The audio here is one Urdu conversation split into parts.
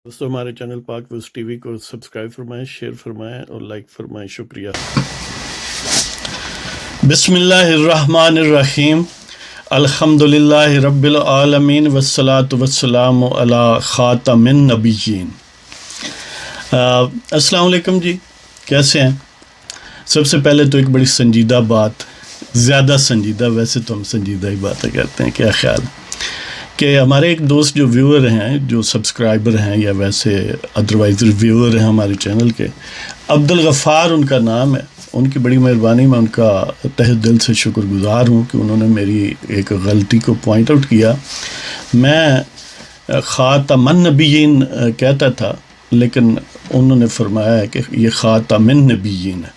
دوستوں ہمارے چینل پاک ویوز ٹی وی کو سبسکرائب فرمائیں، شیئر فرمائیں اور لائک فرمائیں، شکریہ۔ بسم اللہ الرحمن الرحیم، الحمدللہ رب العالمین والصلاة والسلام علی خاتم النبیین۔ السلام علیکم جی، کیسے ہیں؟ سب سے پہلے تو ایک بڑی سنجیدہ بات، زیادہ سنجیدہ، ویسے تو ہم سنجیدہ ہی باتیں کرتے ہیں، کیا خیال کہ ہمارے ایک دوست جو ویور ہیں، جو سبسکرائبر ہیں یا ویسے ادروائز ریویور ہیں ہمارے چینل کے، عبدالغفار ان کا نام ہے، ان کی بڑی مہربانی، میں ان کا تہ دل سے شکر گزار ہوں کہ انہوں نے میری ایک غلطی کو پوائنٹ آؤٹ کیا۔ میں خاتم النبیین کہتا تھا، لیکن انہوں نے فرمایا ہے کہ یہ خاتم النبیین ہے،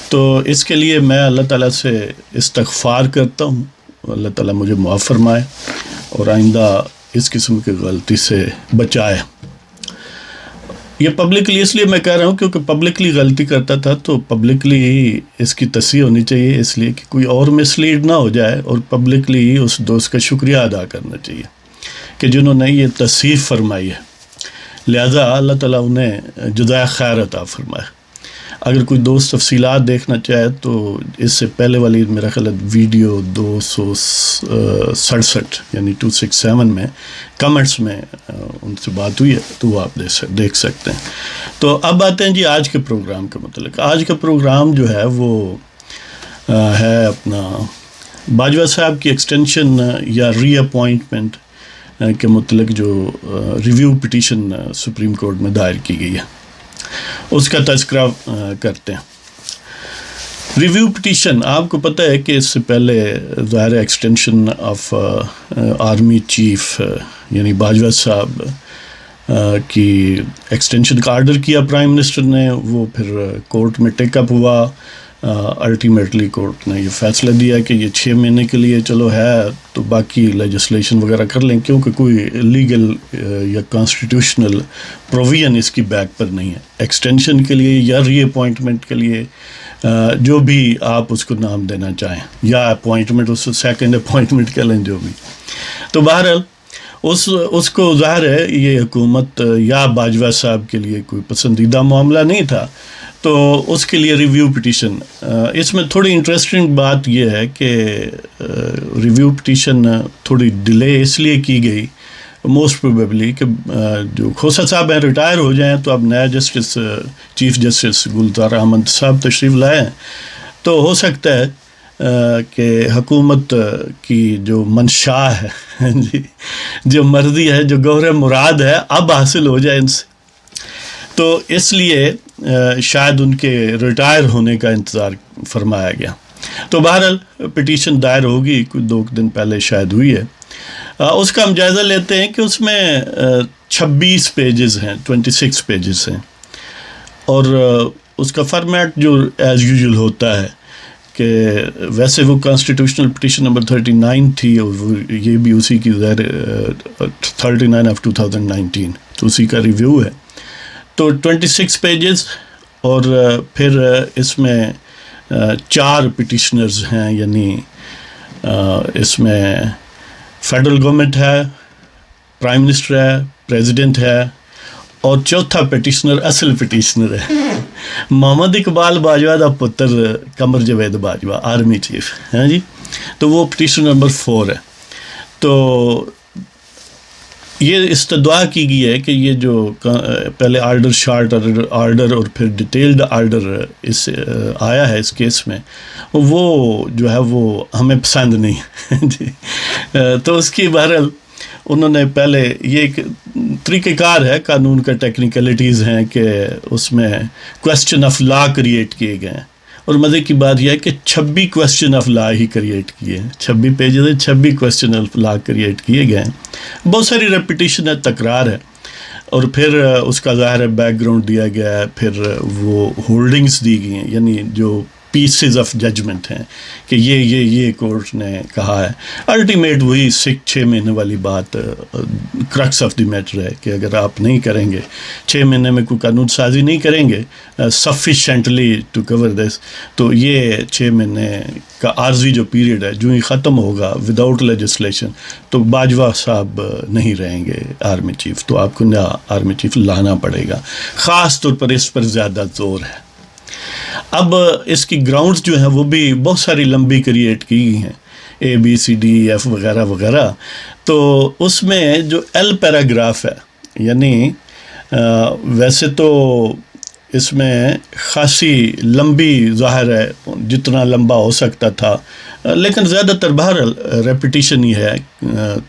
تو اس کے لیے میں اللہ تعالیٰ سے استغفار کرتا ہوں، اللہ تعالیٰ مجھے معاف فرمائے اور آئندہ اس قسم کی غلطی سے بچائے۔ یہ پبلکلی اس لیے میں کہہ رہا ہوں کیونکہ پبلکلی غلطی کرتا تھا تو پبلکلی ہی اس کی تصحیح ہونی چاہیے، اس لیے کہ کوئی اور مس لیڈ نہ ہو جائے، اور پبلکلی ہی اس دوست کا شکریہ ادا کرنا چاہیے کہ جنہوں نے یہ تصحیح فرمائی ہے، لہذا اللہ تعالیٰ انہیں جزائے خیر عطا فرمائے۔ اگر کوئی دوست تفصیلات دیکھنا چاہے تو اس سے پہلے والی میرا خیال ہے ویڈیو 267 یعنی 267 میں کمنٹس میں ان سے بات ہوئی ہے، تو وہ آپ دیکھ سکتے ہیں۔ تو اب آتے ہیں جی آج کے پروگرام کے متعلق۔ آج کا پروگرام جو ہے وہ ہے اپنا باجوہ صاحب کی ایکسٹینشن یا ری اپوائنٹمنٹ کے متعلق جو ریویو پٹیشن سپریم کورٹ میں دائر کی گئی ہے، اس کا تذکرہ کرتے ہیں۔ ریویو پٹیشن آپ کو پتہ ہے کہ اس سے پہلے ظاہر ایکسٹینشن آف آرمی چیف یعنی باجوہ صاحب کی ایکسٹینشن کا آرڈر کیا پرائم منسٹر نے، وہ پھر کورٹ میں ٹیک اپ ہوا۔ الٹیمیٹلی کورٹ نے یہ فیصلہ دیا کہ یہ 6 مہینے کے لیے چلو ہے، تو باقی لیجسلیشن وغیرہ کر لیں، کیونکہ کوئی لیگل یا کانسٹیٹیوشنل پروویژن اس کی بیک پر نہیں ہے۔ ایکسٹینشن کے لیے یا ری اپوائنٹمنٹ کے لیے جو بھی آپ اس کو نام دینا چاہیں، یا اپوائنٹمنٹ، اس کو سیکنڈ اپوائنٹمنٹ کہہ لیں، جو بھی، تو بہرحال اس کو ظاہر ہے یہ حکومت یا باجوہ صاحب کے لیے کوئی پسندیدہ معاملہ نہیں تھا، تو اس کے لیے ریویو پٹیشن۔ اس میں تھوڑی انٹرسٹنگ بات یہ ہے کہ ریویو پٹیشن تھوڑی ڈیلے اس لیے کی گئی، موسٹ پروبیبلی کہ جو کھوسہ صاحب ہیں ریٹائر ہو جائیں، تو اب نیا justice chief justice Gulzar Ahmed صاحب تشریف لائے ہیں، تو ہو سکتا ہے کہ حکومت کی جو منشا ہے جی، جو مرضی ہے، جو گوہر مراد ہے، اب حاصل ہو جائے ان سے، تو اس لیے شاید ان کے ریٹائر ہونے کا انتظار فرمایا گیا۔ تو بہرحال پٹیشن دائر ہوگی، کوئی 2 دن پہلے شاید ہوئی ہے۔ اس کا ہم جائزہ لیتے ہیں کہ اس میں 26 پیجز ہیں، 26 پیجز ہیں، اور اس کا فارمیٹ جو ایز یوزول ہوتا ہے کہ ویسے وہ کانسٹیٹیوشنل پٹیشن نمبر 39 تھی، اور یہ بھی اسی کی 39 آف 2019، تو اسی کا ریویو ہے۔ تو 26 پیجز، اور پھر اس میں 4 پٹیشنرز ہیں، یعنی اس میں فیڈرل گورنمنٹ ہے، پرائم منسٹر ہے، پریزیڈنٹ ہے، اور چوتھا پٹیشنر اصل پٹیشنر ہے محمد اقبال باجوہ دا پتر قمر جاوید باجوہ، آرمی چیف ہیں جی، تو وہ پٹیشن نمبر 4 ہے۔ تو یہ استدعا کی گئی ہے کہ یہ جو پہلے آرڈر، شارٹ آرڈر اور پھر ڈیٹیلڈ آرڈر اس آیا ہے اس کیس میں، وہ جو ہے وہ ہمیں پسند نہیں ہے جی، تو اس کی بہرحال انہوں نے پہلے یہ ایک طریقہ کار ہے، قانون کا ٹیکنیکلٹیز ہیں کہ اس میں کویسچن آف لا کریٹ کیے گئے ہیں، اور مزے کی بات یہ ہے کہ 26 question of law he create کیے ہیں، 26 پیجز ہیں، 26 کویسچن آف لا کریٹ کیے گئے ہیں، بہت ساری ریپیٹیشن ہے، تکرار ہے، اور پھر اس کا ظاہر ہے بیک گراؤنڈ دیا گیا ہے، پھر وہ ہولڈنگز دی گئی ہیں، یعنی جو پیسز آف ججمنٹ ہیں کہ یہ کورٹ نے کہا ہے. الٹیمیٹ وہی 6 مہینے والی بات کرکس آف دی میٹر ہے کہ اگر آپ نہیں کریں گے 6 مہینے میں کوئی قانون سازی نہیں کریں گے سفیشینٹلی ٹو کور دس, تو یہ 6 مہینے کا عارضی جو پیریڈ ہے جو ہی ختم ہوگا وداؤٹ لیجسلیشن, تو باجوہ صاحب نہیں رہیں گے آرمی چیف, تو آپ کو نیا آرمی چیف لانا پڑے گا. خاص طور پر اس پر زیادہ زور ہے. اب اس کی گراؤنڈز جو ہیں وہ بھی بہت ساری لمبی کریٹ کی گئی ہیں, ABCDEF وغیرہ وغیرہ. تو اس میں جو L پیراگراف ہے, یعنی ویسے تو اس میں خاصی لمبی ظاہر ہے, جتنا لمبا ہو سکتا تھا, لیکن زیادہ تر بہرحال ریپیٹیشن ہی ہے.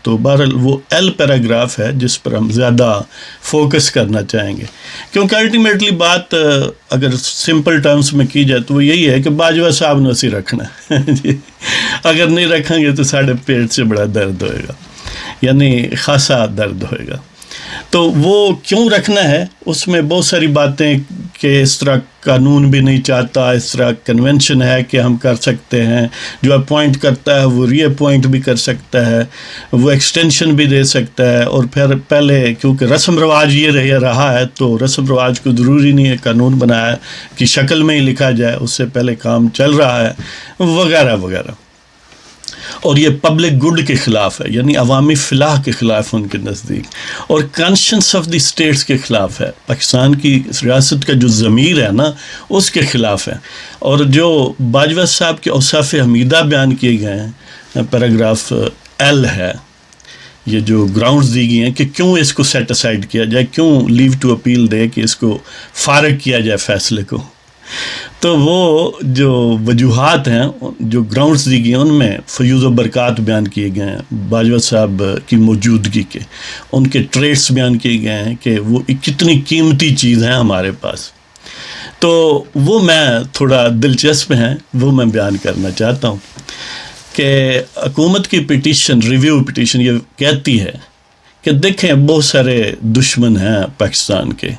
تو بہرحال وہ L پیراگراف ہے جس پر ہم زیادہ فوکس کرنا چاہیں گے, کیونکہ الٹیمیٹلی بات اگر سمپل ٹرمز میں کی جائے تو وہ یہی ہے کہ باجوہ صاحب نے اسی رکھنا ہے. اگر نہیں رکھیں گے تو ساڑھے پیٹ سے بڑا درد ہوئے گا, یعنی خاصا درد ہوئے گا. تو وہ کیوں رکھنا ہے, اس میں بہت ساری باتیں کہ اس طرح قانون بھی نہیں چاہتا, اس طرح کنونشن ہے کہ ہم کر سکتے ہیں, جو اپوائنٹ کرتا ہے وہ ری اپوائنٹ بھی کر سکتا ہے, وہ ایکسٹینشن بھی دے سکتا ہے. اور پھر پہلے کیونکہ رسم رواج یہ رہا ہے تو رسم رواج کو ضروری نہیں ہے قانون بنایا کہ شکل میں ہی لکھا جائے, اس سے پہلے کام چل رہا ہے وغیرہ وغیرہ. اور یہ پبلک گڈ کے خلاف ہے, یعنی عوامی فلاح کے خلاف ان کے نزدیک, اور کانشنس آف دی اسٹیٹس کے خلاف ہے. پاکستان کی ریاست کا جو ضمیر ہے نا اس کے خلاف ہے. اور جو باجوہ صاحب کے اوصاف حمیدہ بیان کیے گئے ہیں, پیراگراف L ہے, یہ جو گراؤنڈز دی گئی ہیں کہ کیوں اس کو سیٹ اسائڈ کیا جائے, کیوں لیو ٹو اپیل دے کہ اس کو فارغ کیا جائے فیصلے کو. تو وہ جو وجوہات ہیں, جو گراؤنڈز دی گئی ہیں, ان میں فیوز و برکات بیان کیے گئے ہیں باجوہ صاحب کی موجودگی کے, ان کے ٹریٹس بیان کیے گئے ہیں کہ وہ کتنی قیمتی چیز ہیں ہمارے پاس. تو وہ میں تھوڑا دلچسپ ہیں, وہ میں بیان کرنا چاہتا ہوں کہ حکومت کی پٹیشن, ریویو پٹیشن, یہ کہتی ہے کہ دیکھیں بہت سارے دشمن ہیں پاکستان کے,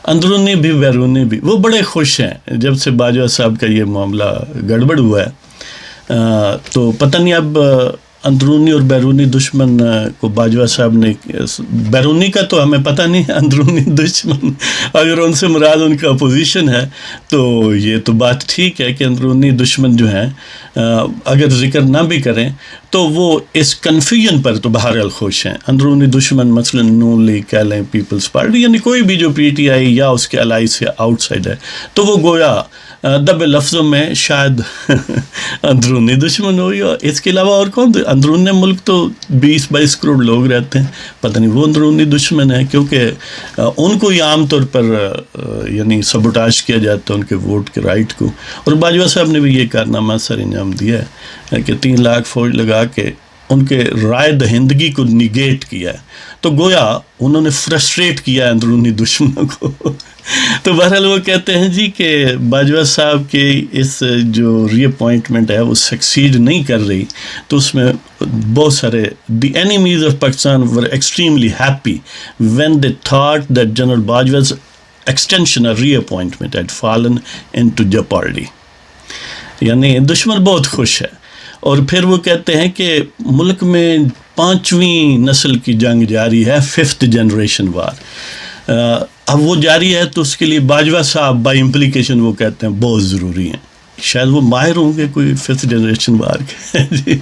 اندرونی بھی بیرونی بھی. وہ بڑے خوش ہیں جب سے باجوہ صاحب کا یہ معاملہ گڑبڑ ہوا ہے. تو پتہ نہیں اب اندرونی اور بیرونی دشمن کو باجوہ صاحب نے, بیرونی کا تو ہمیں پتہ نہیں, اندرونی دشمن اگر ان سے مراد ان کا اپوزیشن ہے تو یہ تو بات ٹھیک ہے کہ اندرونی دشمن جو ہیں اگر ذکر نہ بھی کریں تو وہ اس کنفیوژن پر تو بہرحال خوش ہیں. اندرونی دشمن مثلا نون لیگ کہہ لیں, پیپلز پارٹی, یعنی کوئی بھی جو PTI یا اس کے الائی سے آؤٹ سائڈ ہے, تو وہ گویا دب لفظوں میں شاید اندرونی دشمن ہو. یا اس کے علاوہ اور کون, اندرون ملک تو 20-22 کروڑ لوگ رہتے ہیں, پتہ نہیں وہ اندرونی دشمن ہیں, کیونکہ ان کو ہی عام طور پر یعنی سبوٹاج کیا جاتا ہے ان کے ووٹ کے رائٹ کو. اور باجوہ صاحب نے بھی یہ کارنامہ سر انجام دیا ہے کہ 3 لاکھ فوج لگا کے ان کے رائے دہندگی کو نیگیٹ کیا ہے. تو گویا انہوں نے فرسٹریٹ کیا ہے اندرونی دشمنوں کو. تو بہرحال وہ کہتے ہیں جی کہ باجوہ صاحب کے اس جو ری اپوائنٹمنٹ ہے وہ سکسیڈ نہیں کر رہی, تو اس میں بہت سارے the enemies of Pakistan were extremely happy when they thought that general Bajwa's extension or reappointment had fallen into jeopardy. یعنی دشمن بہت خوش ہے. اور پھر وہ کہتے ہیں کہ ملک میں 5ویں نسل کی جنگ جاری ہے, 5th جنریشن وار. اب وہ جاری ہے تو اس کے لیے باجوہ صاحب بائی امپلیکیشن وہ کہتے ہیں بہت ضروری ہیں. شاید وہ ماہر ہوں گے کوئی 5th جنریشن وار کے.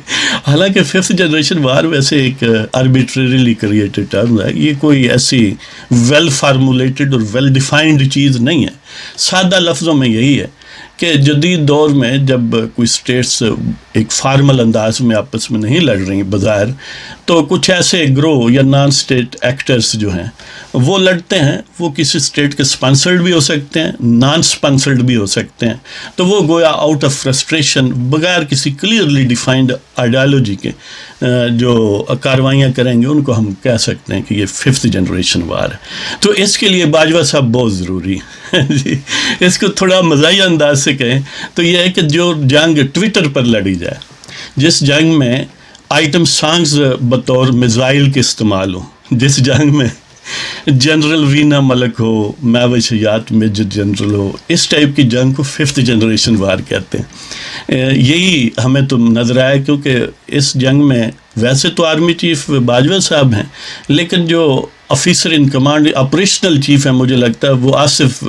حالانکہ 5th جنریشن وار ویسے ایک آربیٹریلی کریٹڈ ٹرم ہے, یہ کوئی ایسی ویل فارمولیٹڈ اور ویل ڈیفائنڈ چیز نہیں ہے. سادہ لفظوں میں یہی ہے کہ جدید دور میں جب کوئی اسٹیٹس ایک فارمل انداز میں آپس میں نہیں لڑ رہی بظاہر, تو کچھ ایسے گروہ یا نان اسٹیٹ ایکٹرز جو ہیں وہ لڑتے ہیں. وہ کسی اسٹیٹ کے اسپانسرڈ بھی ہو سکتے ہیں, نان اسپانسرڈ بھی ہو سکتے ہیں. تو وہ گویا آؤٹ آف فرسٹریشن بغیر کسی کلیئرلی ڈیفائنڈ آئیڈیالوجی کے جو کاروائیاں کریں گے ان کو ہم کہہ سکتے ہیں کہ یہ 5th جنریشن وار ہے. تو اس کے لیے باجوہ صاحب بہت ضروری ہے جی. اس کو تھوڑا مزاحیہ انداز سے کہیں تو یہ ہے کہ جو جنگ ٹویٹر پر لڑی جائے, جس جنگ میں آئٹم سانگز بطور میزائل کے استعمال ہوں, جس جنگ میں جنرل وینا ملک ہو، میوش حیات میجر جنرل ہو، اس ٹائپ کی جنگ کو 5th جنریشن وار کہتے ہیں. یہی ہمیں تو نظر آیا، کیونکہ اس جنگ میں ویسے تو آرمی چیف باجوہ صاحب ہیں، لیکن جو آفیسر ان کمانڈ آپریشنل چیف ہیں مجھے لگتا ہے وہ آصف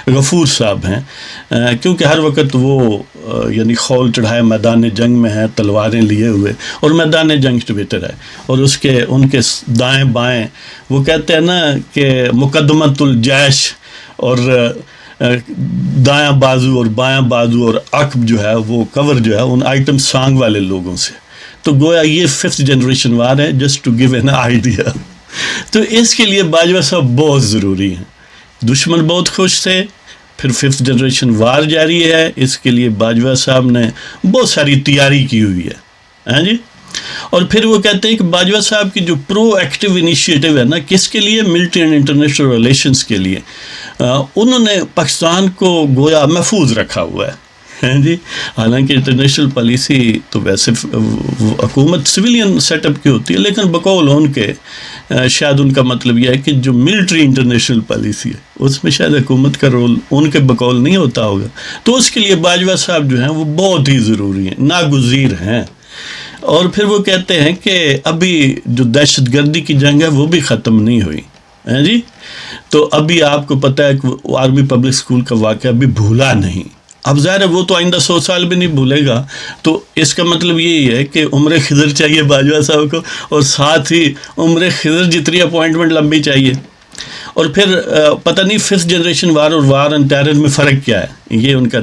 غفور صاحب ہیں، کیونکہ ہر وقت وہ یعنی خول چڑھائے میدان جنگ میں ہیں، تلواریں لیے ہوئے، اور میدان جنگ سے بہتر ہے. اور ان کے دائیں بائیں وہ کہتے ہیں نا کہ مقدمۃ الجیش، اور دایاں بازو اور بایاں بازو اور عقب جو ہے وہ کور جو ہے ان آئٹم سانگ والے لوگوں سے. تو گویا یہ 5th جنریشن وار ہے، just to give an idea. تو اس کے لیے باجوہ صاحب بہت ضروری ہیں. دشمن بہت خوش تھے، پھر 5th جنریشن وار جاری ہے، اس کے لیے باجوہ صاحب نے بہت ساری تیاری کی ہوئی ہے. ہاں جی. اور پھر وہ کہتے ہیں کہ باجوہ صاحب کی جو پرو ایکٹیو انیشیٹو ہے نا، کس کے لیے؟ ملٹری اینڈ انٹرنیشنل ریلیشنز کے لیے. انہوں نے پاکستان کو گویا محفوظ رکھا ہوا ہے. جی، حالانکہ انٹرنیشنل پالیسی تو ویسے حکومت سویلین سیٹ اپ کی ہوتی ہے، لیکن بقول ان کے شاید ان کا مطلب یہ ہے کہ جو ملٹری انٹرنیشنل پالیسی ہے اس میں شاید حکومت کا رول ان کے بقول نہیں ہوتا ہوگا. تو اس کے لیے باجوہ صاحب جو ہیں وہ بہت ہی ضروری ہیں، ناگزیر ہیں. اور پھر وہ کہتے ہیں کہ ابھی جو دہشت گردی کی جنگ ہے وہ بھی ختم نہیں ہوئی ہے جی. تو ابھی آپ کو پتہ ہے کہ آرمی پبلک اسکول کا واقعہ ابھی بھولا نہیں. اب ظاہر ہے وہ تو آئندہ 100 سال بھی نہیں بھولے گا. تو اس کا مطلب یہی ہے کہ عمر خضر چاہیے باجوہ صاحب کو، اور ساتھ ہی عمر خضر جتنی اپوائنٹمنٹ لمبی چاہیے. اور پھر پتہ نہیں 5th جنریشن وار اور وار آن ٹیرر میں فرق کیا ہے، یہ ان کا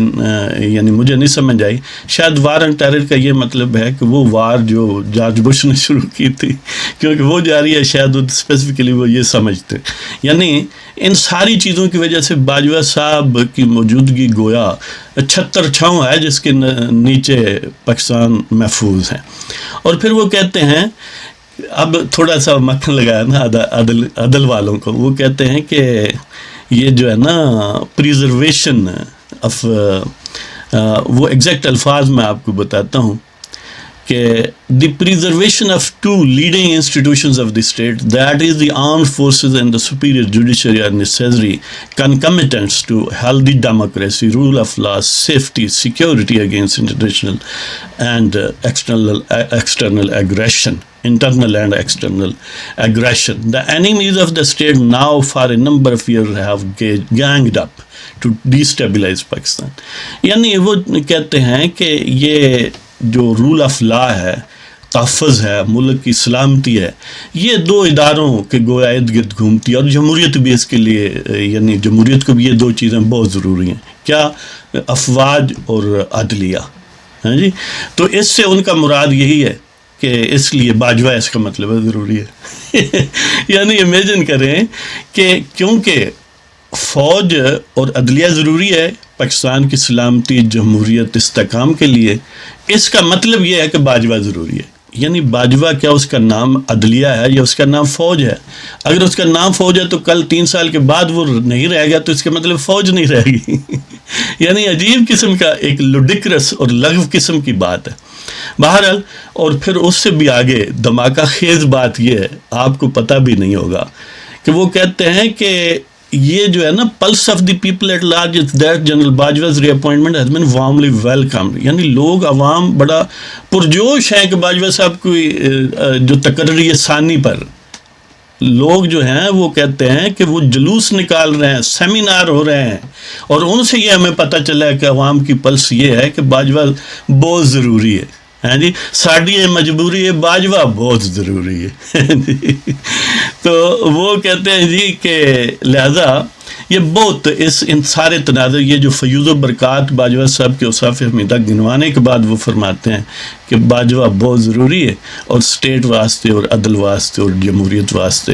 یعنی مجھے نہیں سمجھ آئی. شاید وار آن ٹیرر کا یہ مطلب ہے کہ وہ وار جو جارج بش نے شروع کی تھی کیونکہ وہ جاری ہے، شاید اسپیسیفکلی وہ یہ سمجھتے. یعنی ان ساری چیزوں کی وجہ سے باجوہ صاحب کی موجودگی گویا چھتر چھاؤں ہے جس کے نیچے پاکستان محفوظ ہے. اور پھر وہ کہتے ہیں، اب تھوڑا سا مکھن لگایا نا عدل والوں کو، وہ کہتے ہیں کہ یہ جو ہے نا پریزرویشن آف، وہ ایگزیکٹ الفاظ میں آپ کو بتاتا ہوں کہ the preservation of 2 leading institutions of the state, that is the armed forces and the superior judiciary are necessary concomitants to healthy democracy, rule of law, safety, security against international and external aggression. Internal and external aggression. The enemies of the state now for a number of years have ganged up to destabilize Pakistan. یعنی وہ کہتے ہیں کہ یہ جو رول آف لا ہے، تحفظ ہے، ملک کی سلامتی ہے، یہ 2 اداروں کے گویا ارد گرد گھومتی ہے. اور جمہوریت بھی اس کے لیے، یعنی جمہوریت کو بھی یہ 2 چیزیں بہت ضروری ہیں. کیا؟ افواج اور عدلیہ. ہاں جی. تو اس سے ان کا مراد یہی ہے کہ اس لیے باجوہ اس کا مطلب ہے ضروری ہے. یعنی امیجن کریں کہ کیونکہ فوج اور عدلیہ ضروری ہے پاکستان کی سلامتی، جمہوریت، استحکام کے لیے، اس کا مطلب یہ ہے کہ باجوہ ضروری ہے. یعنی باجوہ کیا اس کا نام عدلیہ ہے یا اس کا نام فوج ہے؟ اگر اس کا نام فوج ہے تو کل 3 سال کے بعد وہ نہیں رہ گیا تو اس کا مطلب فوج نہیں رہے گی. یعنی عجیب قسم کا ایک لوڈیکرس اور لغو قسم کی بات ہے. بہرحال، اور پھر اس سے بھی آگے دھماکہ خیز بات یہ ہے، آپ کو پتہ بھی نہیں ہوگا، کہ وہ کہتے ہیں کہ یہ جو ہے نا pulse of the people at large is that general Bajwa's reappointment has been warmly welcomed. یعنی لوگ عوام بڑا پرجوش ہیں کہ باجوہ صاحب کی جو تقرری ثانی پر لوگ جو ہیں وہ کہتے ہیں کہ وہ جلوس نکال رہے ہیں، سیمینار ہو رہے ہیں، اور ان سے یہ ہمیں پتہ چلا ہے کہ عوام کی پلس یہ ہے کہ باجوہ بہت ضروری ہے. ہاں جی، ساڑی یہ مجبوری ہے، باجوہ بہت ضروری ہے. تو وہ کہتے ہیں جی کہ لہذا یہ بہت ان سارے تناظر، یہ جو فیوض و برکات باجوہ صاحب کے اوصاف حمیدہ گنوانے کے بعد وہ فرماتے ہیں کہ باجوہ بہت ضروری ہے، اور اسٹیٹ واسطے اور عدل واسطے اور جمہوریت واسطے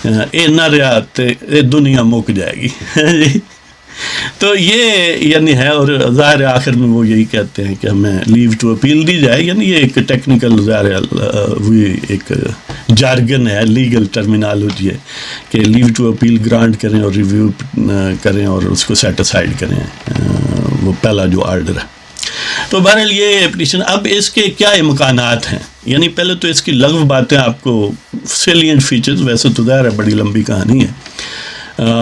اے نہ ریات اے دنیا مک جائے گی. تو یہ یعنی ہے. اور ظاہر آخر میں وہ یہی کہتے ہیں کہ ہمیں لیو ٹو اپیل دی جائے. یعنی یہ ایک ٹیکنیکل ظاہر ہوئی ایک جارگن ہے، لیگل ٹرمینالوجی ہے کہ لیو ٹو اپیل گرانٹ کریں اور ریویو کریں اور اس کو سیٹ اسائڈ کریں، وہ پہلا جو آرڈر ہے. تو بہرحال یہ پٹیشن، اب اس کے کیا امکانات ہیں، یعنی پہلے تو اس کی لغو باتیں آپ کو سیلینٹ فیچرز، ویسے تو ظاہر ہے بڑی لمبی کہانی ہے،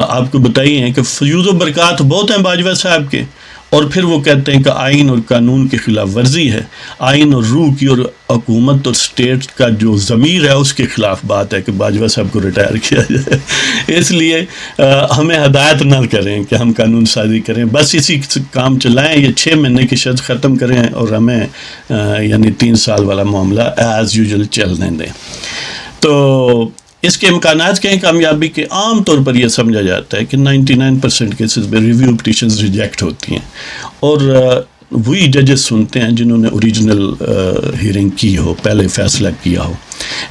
آپ کو بتائی ہیں کہ فیوز و برکات بہت ہیں باجوہ صاحب کے، اور پھر وہ کہتے ہیں کہ آئین اور قانون کی خلاف ورزی ہے، آئین اور روح کی اور حکومت اور سٹیٹ کا جو ضمیر ہے اس کے خلاف بات ہے کہ باجوہ صاحب کو ریٹائر کیا جائے، اس لیے ہمیں ہدایت نہ کریں کہ ہم قانون سازی کریں، بس اسی کام چلائیں، یہ 6 مہینے کی شرط ختم کریں اور ہمیں یعنی 3 سال والا معاملہ ایز یوزول چلنے دیں۔ تو اس کے امکانات کے ہیں کامیابی کے، عام طور پر یہ سمجھا جاتا ہے کہ 99% کیسز میں ریویو پٹیشنز ریجیکٹ ہوتی ہیں، اور وہی ججز سنتے ہیں جنہوں نے اوریجنل ہیئرنگ کی ہو، پہلے فیصلہ کیا ہو۔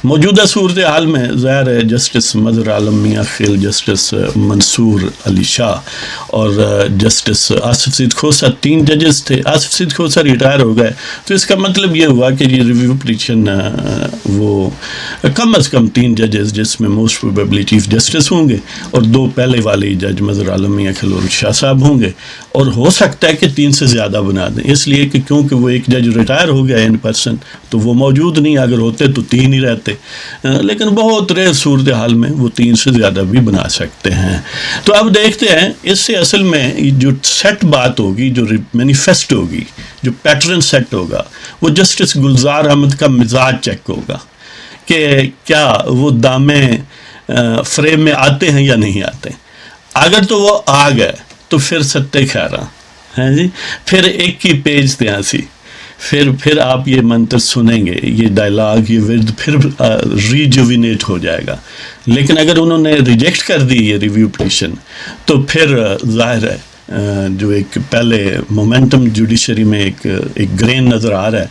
موجودہ صورتحال میں ظاہر ہے جسٹس مظہر عالم میاں خیل، جسٹس منصور علی شاہ اور جسٹس آصف سعید کھوسہ 3 ججز تھے، آصف سعید کھوسہ ریٹائر ہو گئے، تو اس کا مطلب یہ ہوا کہ یہ ریویو پٹیشن وہ کم از کم 3 ججز جس میں موسٹ پروبیبلی چیف جسٹس ہوں گے اور 2 پہلے والے جج مظہر عالم میاں خیل اور شاہ صاحب ہوں گے، اور ہو سکتا ہے کہ 3 سے زیادہ بنا دیں، اس لیے کہ کیونکہ وہ ایک جج ریٹائر ہو گیا ان پرسن تو وہ موجود نہیں، اگر ہوتے تو 3 ہی رہتے، لیکن بہت ریئر صورتحال میں وہ 3 سے زیادہ بھی بنا سکتے ہیں۔ تو اب دیکھتے ہیں اس سے اصل میں جو سیٹ بات ہوگی، جو مینیفیسٹ ہوگی، جو پیٹرن سیٹ ہوگا، وہ جسٹس گلزار احمد کا مزاج چیک ہوگا کہ کیا وہ دامے فریم میں آتے ہیں یا نہیں آتے۔ اگر تو وہ آ گئے تو پھر ستے کھیرا ہیں جی، پھر ایک ہی پیج تیاں سی، پھر آپ یہ منتر سنیں گے، یہ ڈائلاگ، یہ ورد پھر ریجوینیٹ ہو جائے گا۔ لیکن اگر انہوں نے ریجیکٹ کر دی یہ ریویو پٹیشن تو پھر ظاہر ہے جو ایک پہلے مومنٹم جوڈیشری میں ایک گرین نظر آ رہا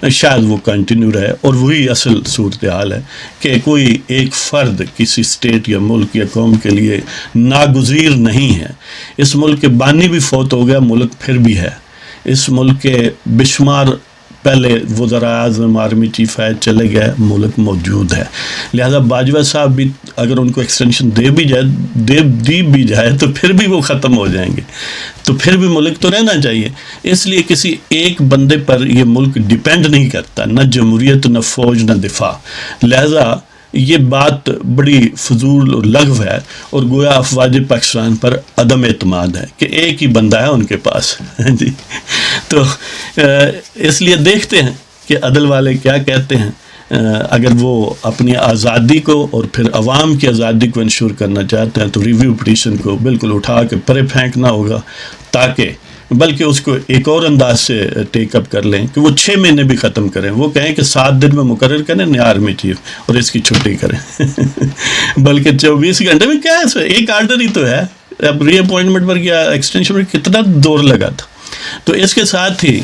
ہے، شاید وہ کنٹینیو رہے، اور وہی اصل صورتحال ہے کہ کوئی ایک فرد کسی اسٹیٹ یا ملک یا قوم کے لیے ناگزیر نہیں ہے۔ اس ملک کے بانی بھی فوت ہو گیا، ملک پھر بھی ہے۔ اس ملک کے بشمار پہلے وزراء اعظم، آرمی چیف چلے گئے، ملک موجود ہے، لہذا باجوہ صاحب بھی اگر ان کو ایکسٹینشن دی بھی جائے تو پھر بھی وہ ختم ہو جائیں گے، تو پھر بھی ملک تو رہنا چاہیے۔ اس لیے کسی ایک بندے پر یہ ملک ڈیپینڈ نہیں کرتا، نہ جمہوریت، نہ فوج، نہ دفاع، لہذا یہ بات بڑی فضول اور لغو ہے، اور گویا افواج پاکستان پر عدم اعتماد ہے کہ ایک ہی بندہ ہے ان کے پاس جی۔ تو اس لیے دیکھتے ہیں کہ عدل والے کیا کہتے ہیں۔ اگر وہ اپنی آزادی کو اور پھر عوام کی آزادی کو انشور کرنا چاہتے ہیں تو ریویو پٹیشن کو بالکل اٹھا کے پرے پھینکنا ہوگا، تاکہ بلکہ اس کو ایک اور انداز سے ٹیک اپ کر لیں کہ وہ 6 مہینے بھی ختم کریں، وہ کہیں کہ 7 دن میں مقرر کریں نیا آرمی چیف اور اس کی چھٹی کریں بلکہ 24 گھنٹے میں کیا ہے، ایک آرڈر ہی تو ہے، اب ری اپوائنٹمنٹ پر کیا ایکسٹینشن پر کتنا دور لگا تھا۔ تو اس کے ساتھ ہی